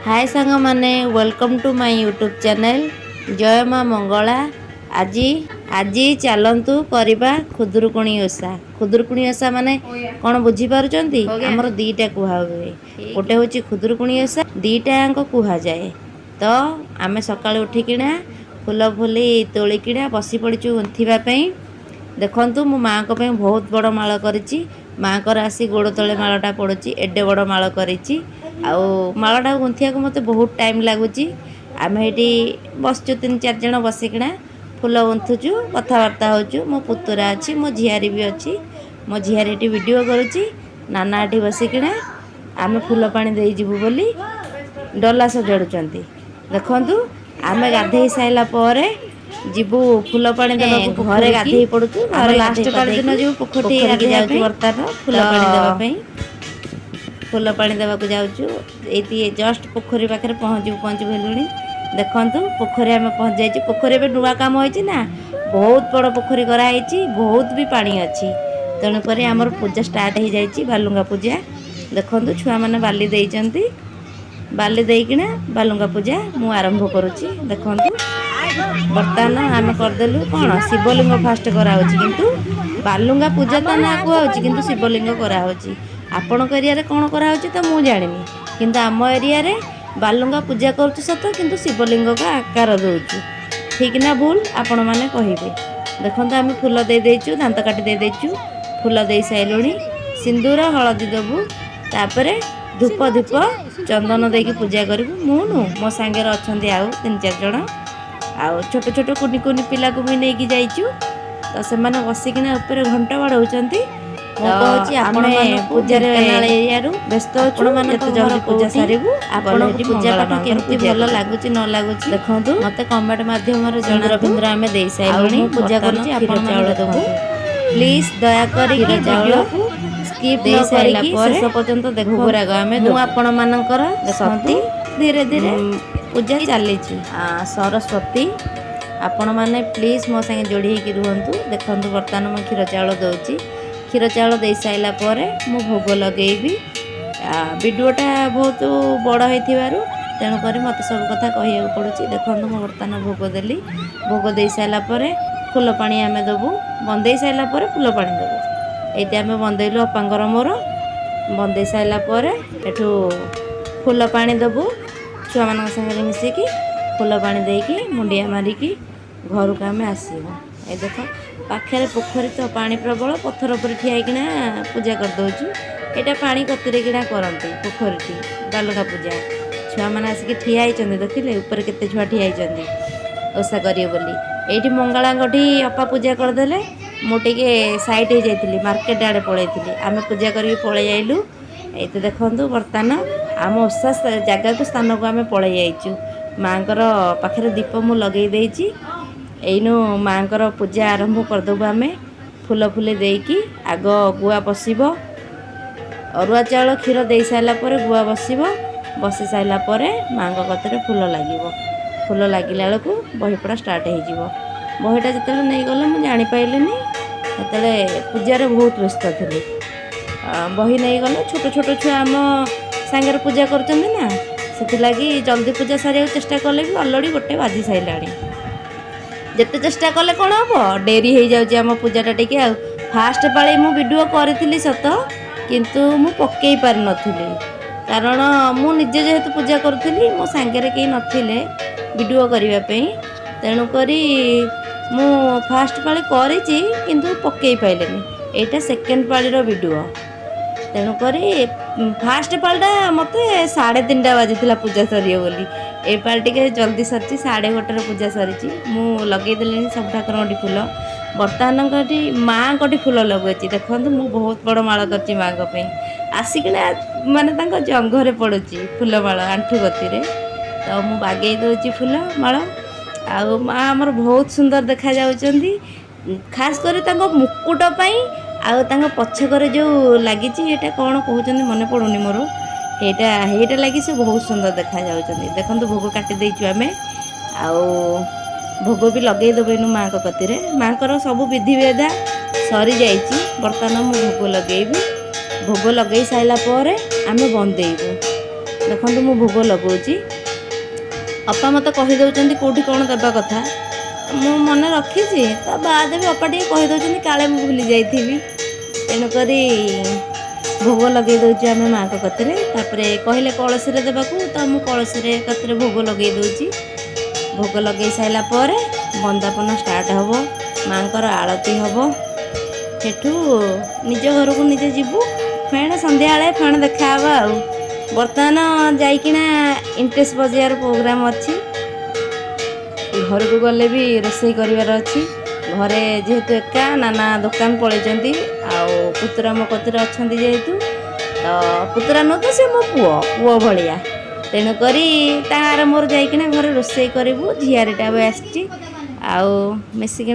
हाय सांग माने welcome to my YouTube channel जय माँ मंगला। आज आज चलतु करवा खुदुरुकुणी ओषा। खुदुरुकुणी ओषा माने कौन बुझी पारुचंती? हमर दीटा कुहा हुए, गोटे हूँ खुदुरुकुणी ओषा, दीटाक कुहा जाए। तो आमे सकाळु उठिकिना फूल फुली तोलिकिना बसी पड़चु गुंथिबापी। देखंतु मो माँ को पे बहुत बड़ माळ करिछि। माँ कर आसी गोड़ तले माळटा पड़ुछि, एडे बड़ माळ करिछि। आउ माळटा गुंथिया को मते बहुत टाइम लागुछि। आमे एठी बसचु 3-4 जण बसिकिना फूल गुंथुचु, कथाबार्ता होचु। मो पुतुरा अछि, मो झियारी भी अछि। मो झियारी एठी वीडियो करुछि, नाना एठी बसिकिना आमे फूल पानी देई जिवु बोली डला सजाडुचंती। देखंतु आमे गाधेई साइला परे जिबु फूल पानी देबाकू घरे गाधेई पड़ुचु। घरे लास्ट पाली दिन जिबु पोखरी के जाउचु बर्तान फूल पानी देबा पई। फूल पानी देबाकू जाउचु। एती जस्ट पोखरी पाखरे पहुंच भेलुनी। देखंतु पोखरी आमे पहुंच जाइछि। पोखरी बे नुवा काम होइछि ना, बहुत बड़ पोखरी करा आइछि, बहुत भी पानी अछि। तेणु करी हमर पूजा स्टार्ट हो जाइछि, बालुंगा पूजा। देखंतु छुआ माने बाली देइचंती, बाली देइकिना बालुंगा पूजा मु आरंभ करूछि। देखंतु बर्तमान आमे करदेलु कोन शिवलिंग फास्ट करा होछि, किंतु बालुंगा पूजा त ना को होछि, किंतु शिवलिंग करा होछि। आपणक एरिया रे कोन करा होछि त मु जानिनी, किंतु आम एरिया रे बालुंगा पूजा करूछु सत, किंतु शिवलिंग का आकार दउछु। ठीक ना भूल आपण माने कहिबे। देखंतु आमे फूल दे देइछु, दांत काटी दे देइछु, फूल देई साइलुनी। सिंदूर हळदी दबु, तापरे धूप धूप चंदन देकी पूजा करिवु। मुनु मो संगे अछंती आउ 3-4 जण। आउ छोट छोट कुनी कुनी पिला को भी नेकी जाइछु। तो से माने बसिकिना ऊपर घंटा बाडौचंती। मो कहछि आपण माने पूजा रे एरिया रु व्यस्त अछु, जते जल्दी पूजा सारिबु। आपण पूजा पाठ केमति भल लागुछि न लागुछि देखंतु, मते कमेंट माध्यम रे जणाबु। आमे देई साइलुनी, पूजा करूछि। आपण चावल दबु, प्लीज दया करी कि वीडियो को स्किप न करिकी शेष पर्यंत देखो। भोगराग आमे मु आपण मानकर सती धीरे धीरे पूजा चलीछि। सरस्वती आपण माने प्लीज मो संगे जोड़ी होकी रुहंतु। देखंतु बर्तमान मो क्षीर चावल दउछि। क्षीर चावल दे साइला परे मु भोग लगेबी। वीडियोटा बहुत बड़ होइथिबारु तेणु करी मते सब कथा कहिया पड़ुछि। देखंतु मो बर्तमान भोग देली। भोग दे साइला परे फूल पानी आमे दबु। बंदे साइला परे फूल पानी दबु। एते आमे बंदेलु अपांगर मोर। बंदे साइला परे एठु फूल पानी दबु। छुआ मान संगे मिसिकी फूल पानी देकी मुंडिया मारिकी घर को आमे आसीबु। ए देखो पाखरे पोखरी तो पानी प्रबल, पत्थर पर ठियाइकिना पूजा कर दउछु। एटा पानी कतरे किना करंती पोखरीटी बालुका पूजा। छुआ मान आसिकी ठिया आइचंदी, देखिले ऊपर केते छुआ ठिया आइचंदी ओसा करियो बोली। एठी मंगलांगठी अपा पूजा कर देले। मो टिके साइड हो जाइतिली, मार्केट आड़े पळैतिली। आमे पूजा करी पळै आइलु। एते देखंतु बर्तमान आम ओसा जगह को स्थान को आमे पळै आइचु। मांकर पाखरे दीप मु लगेई देइची। एइनु मांकर पूजा आरंभ कर दबु। आमे फूल फुले देकी आग गुआ बसिबो। अरुआ चावल क्षीर दे साइला परे गुआ बसिबो। बसी साइला परे मांग कतरे फूल लागिबो। फूल लागिला बेलकु बही पड़ा स्टार्ट हो जिवो। बहीटा जतले नै गले मु जानि पाइलिनी, ततले पूजा रे बहुत व्यस्त थिली। बही नै गले छोट छोट छुआ आम सांगे पूजा करचंदी ना, सेति लागी जल्दी पूजा सारिया चेष्टा कले भी ऑलरेडी गोटे बाजी साइलाणी। जेते चेष्टा कले कोन हबो, डेरी हो जाउची आम पूजाटा टिके। आ फास्ट पाळी मु वीडियो करथिली सत, किंतु मु पक्केई पार नथिली। कारण मु निजे जेहेतु पूजा करथिली, मो सांगे रे केही नथिले वीडियो करिवा पई। तेणु करी मु फास्ट पाळी करिची, किंतु पक्केई पाइलेनी। एटा सेकेंड पाळी रो वीडियो। तेणु करी फास्ट पाळीटा मते 3:30 बाजिथिला पूजा सरियो बोली। ए पाळी टिके जल्दी सरची, 1:30 रे पूजा सरिची। मु लगेई देलेनी सब ठाकुरंडी फूल। बर्तमान कटी मां कटी फूल लगुची। देखंतु मु बहुत बड़ माळ करची मां को पे। आसिकिना माने तांको जंघरे पडुची फूल माळ आंठू गति रे। तो मु बागेई दोची फूल माळ। आ मां हमर बहुत सुंदर देखा जाउचंदी। खास करी तांको मुकुट पई आ तांको पछकरे जो लागिची, एटा कोन कहउचंदी मने पडुनी मोर। हेटा लागी से बहुत सुंदर देखा जाउचंदी। देखंतु भोग काटी देइछु आमे। आ भोग भी लगेई देबेनु मां को कतिरे। मां कर सब विधि वेदा सरी जाइची। बर्तमान मु भोग लगेइबी। भोग लगेई साइला परे आमे बंदेइबु। ଦେଖନ୍ତୁ ମୁଁ ଭୋଗ ଲଗାଉଛି। ଅପା ମୋତେ କହିଦେଉଛନ୍ତି କେଉଁଠି କ'ଣ ଦେବା କଥା, ମୁଁ ମନେ ରଖିଛି, ତା ବାଦ୍ ବି ଅପା ଟିକେ କହିଦେଉଛନ୍ତି କାଳେ ମୁଁ ଭୁଲି ଯାଇଥିବି। ତେଣୁକରି ଭୋଗ ଲଗାଇ ଦେଉଛୁ ଆମେ ମାଆଙ୍କ କତିରେ। ତାପରେ କହିଲେ କଳସୀରେ ଦେବାକୁ, ତ ମୁଁ କଳସୀରେ କତିରେ ଭୋଗ ଲଗାଇ ଦେଉଛି। ଭୋଗ ଲଗାଇ ସାରିଲା ପରେ ବନ୍ଦାପନା ଷ୍ଟାର୍ଟ ହେବ, ମାଆଙ୍କର ଆଳତି ହେବ। ସେଠୁ ନିଜ ଘରକୁ ନିଜେ ଯିବୁ, ଫେଣେ ସନ୍ଧ୍ୟାବେଳେ ଫେଣେ ଦେଖାହେବା ଆଉ। ବର୍ତ୍ତମାନ ଯାଇକିନା ଇଣ୍ଟରେଷ୍ଟ ବଜାଇବାର ପ୍ରୋଗ୍ରାମ୍ ଅଛି। ଘରକୁ ଗଲେ ବି ରୋଷେଇ କରିବାର ଅଛି। ଘରେ ଯେହେତୁ ଏକା, ନାନା ଦୋକାନ ପଳେଇଛନ୍ତି, ଆଉ ପୁତୁରା ମୋ କତିରେ ଅଛନ୍ତି ଯେହେତୁ, ତ ପୁତୁରା ନୁହଁ ତ ସେ ମୋ ପୁଅ ଭଳିଆ। ତେଣୁକରି ତାହାର ମୋର ଯାଇକିନା ଘରେ ରୋଷେଇ କରିବୁ। ଝିଆରୀଟା ବି ଆସିଛି, ଆଉ ମିଶିକି